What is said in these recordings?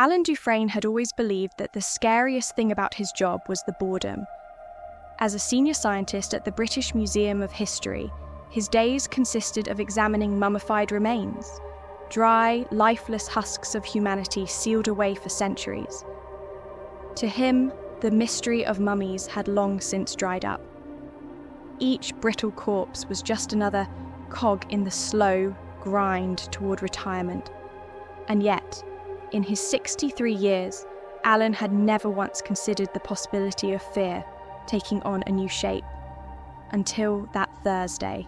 Alan Dufrain had always believed that the scariest thing about his job was the boredom. As a senior scientist at the British Museum of History, his days consisted of examining mummified remains, dry, lifeless husks of humanity sealed away for centuries. To him, the mystery of mummies had long since dried up. Each brittle corpse was just another cog in the slow grind toward retirement. And yet, in his 63 years, Alan had never once considered the possibility of fear taking on a new shape, until that Thursday.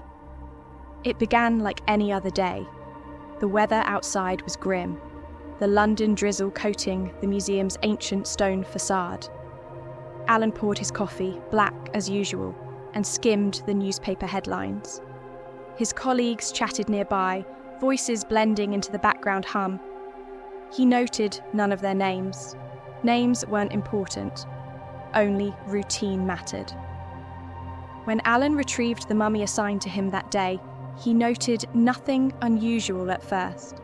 It began like any other day. The weather outside was grim, the London drizzle coating the museum's ancient stone facade. Alan poured his coffee, black as usual, and skimmed the newspaper headlines. His colleagues chatted nearby, voices blending into the background hum. He noted none of their names. Names weren't important. Only routine mattered. When Alan retrieved the mummy assigned to him that day, he noted nothing unusual at first.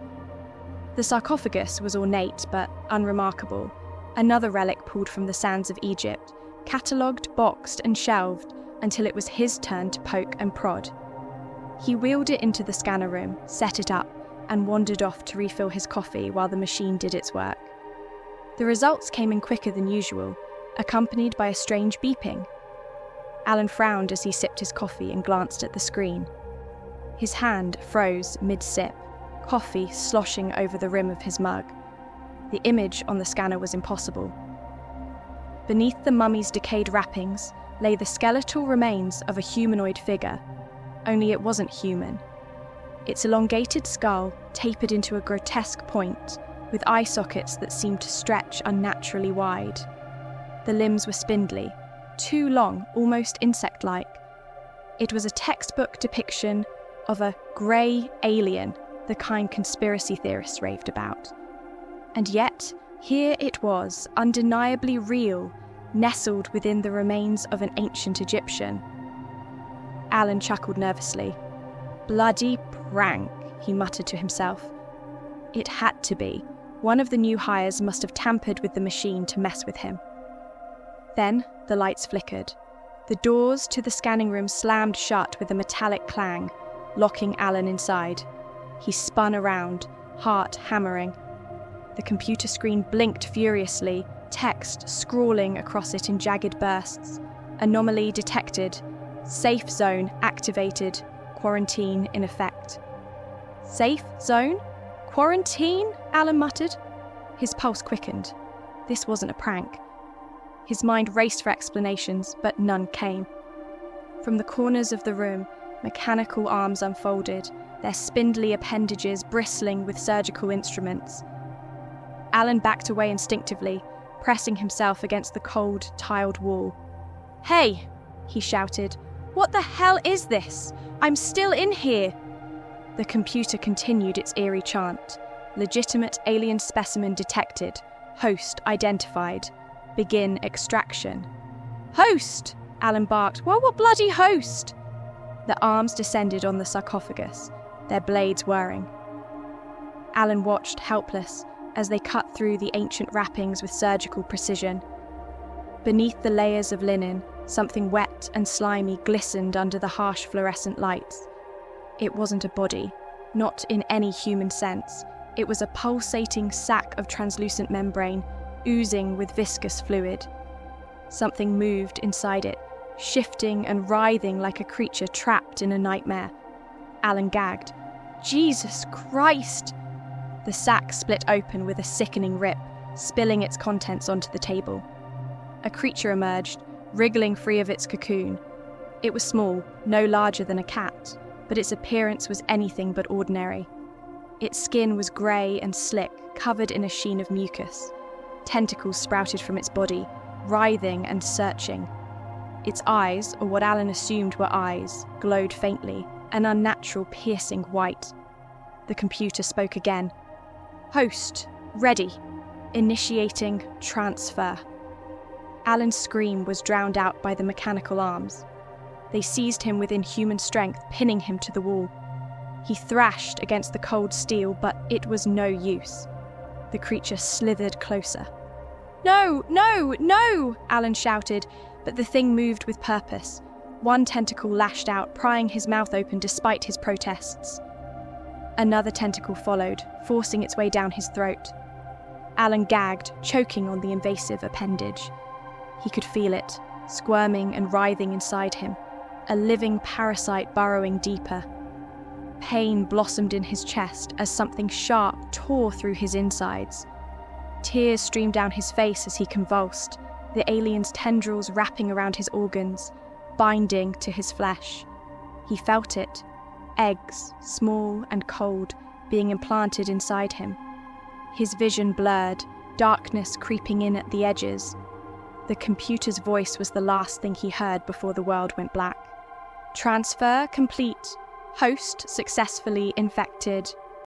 The sarcophagus was ornate but unremarkable, another relic pulled from the sands of Egypt, catalogued, boxed and shelved until it was his turn to poke and prod. He wheeled it into the scanner room, set it up, and wandered off to refill his coffee while the machine did its work. The results came in quicker than usual, accompanied by a strange beeping. Alan frowned as he sipped his coffee and glanced at the screen. His hand froze mid-sip, coffee sloshing over the rim of his mug. The image on the scanner was impossible. Beneath the mummy's decayed wrappings lay the skeletal remains of a humanoid figure, only it wasn't human. Its elongated skull tapered into a grotesque point, with eye sockets that seemed to stretch unnaturally wide. The limbs were spindly, too long, almost insect-like. It was a textbook depiction of a grey alien, the kind conspiracy theorists raved about. And yet, here it was, undeniably real, nestled within the remains of an ancient Egyptian. Alan chuckled nervously. Bloody prank, he muttered to himself. It had to be. One of the new hires must have tampered with the machine to mess with him. Then the lights flickered. The doors to the scanning room slammed shut with a metallic clang, locking Alan inside. He spun around, heart hammering. The computer screen blinked furiously, text scrawling across it in jagged bursts. Anomaly detected. Safe zone activated. Quarantine in effect. Safe zone? Quarantine? Alan muttered. His pulse quickened. This wasn't a prank. His mind raced for explanations, but none came. From the corners of the room, mechanical arms unfolded, their spindly appendages bristling with surgical instruments. Alan backed away instinctively, pressing himself against the cold, tiled wall. "Hey!" he shouted. "What the hell is this? I'm still in here!" The computer continued its eerie chant. Legitimate alien specimen detected. Host identified. Begin extraction. "Host!" Alan barked. "Well, what bloody host?" The arms descended on the sarcophagus, their blades whirring. Alan watched, helpless, as they cut through the ancient wrappings with surgical precision. Beneath the layers of linen, something wet and slimy glistened under the harsh fluorescent lights. It wasn't a body, not in any human sense. It was a pulsating sack of translucent membrane, oozing with viscous fluid. Something moved inside it, shifting and writhing like a creature trapped in a nightmare. Alan gagged. "Jesus Christ!" The sack split open with a sickening rip, spilling its contents onto the table. A creature emerged, wriggling free of its cocoon. It was small, no larger than a cat, but its appearance was anything but ordinary. Its skin was grey and slick, covered in a sheen of mucus. Tentacles sprouted from its body, writhing and searching. Its eyes, or what Alan assumed were eyes, glowed faintly, an unnatural, piercing white. The computer spoke again. "Host, ready. Initiating transfer." Alan's scream was drowned out by the mechanical arms. They seized him with inhuman strength, pinning him to the wall. He thrashed against the cold steel, but it was no use. The creature slithered closer. "No, no, no!" Alan shouted, but the thing moved with purpose. One tentacle lashed out, prying his mouth open despite his protests. Another tentacle followed, forcing its way down his throat. Alan gagged, choking on the invasive appendage. He could feel it, squirming and writhing inside him, a living parasite burrowing deeper. Pain blossomed in his chest as something sharp tore through his insides. Tears streamed down his face as he convulsed, the alien's tendrils wrapping around his organs, binding to his flesh. He felt it, eggs, small and cold, being implanted inside him. His vision blurred, darkness creeping in at the edges. The computer's voice was the last thing he heard before the world went black. Transfer complete. Host successfully infected.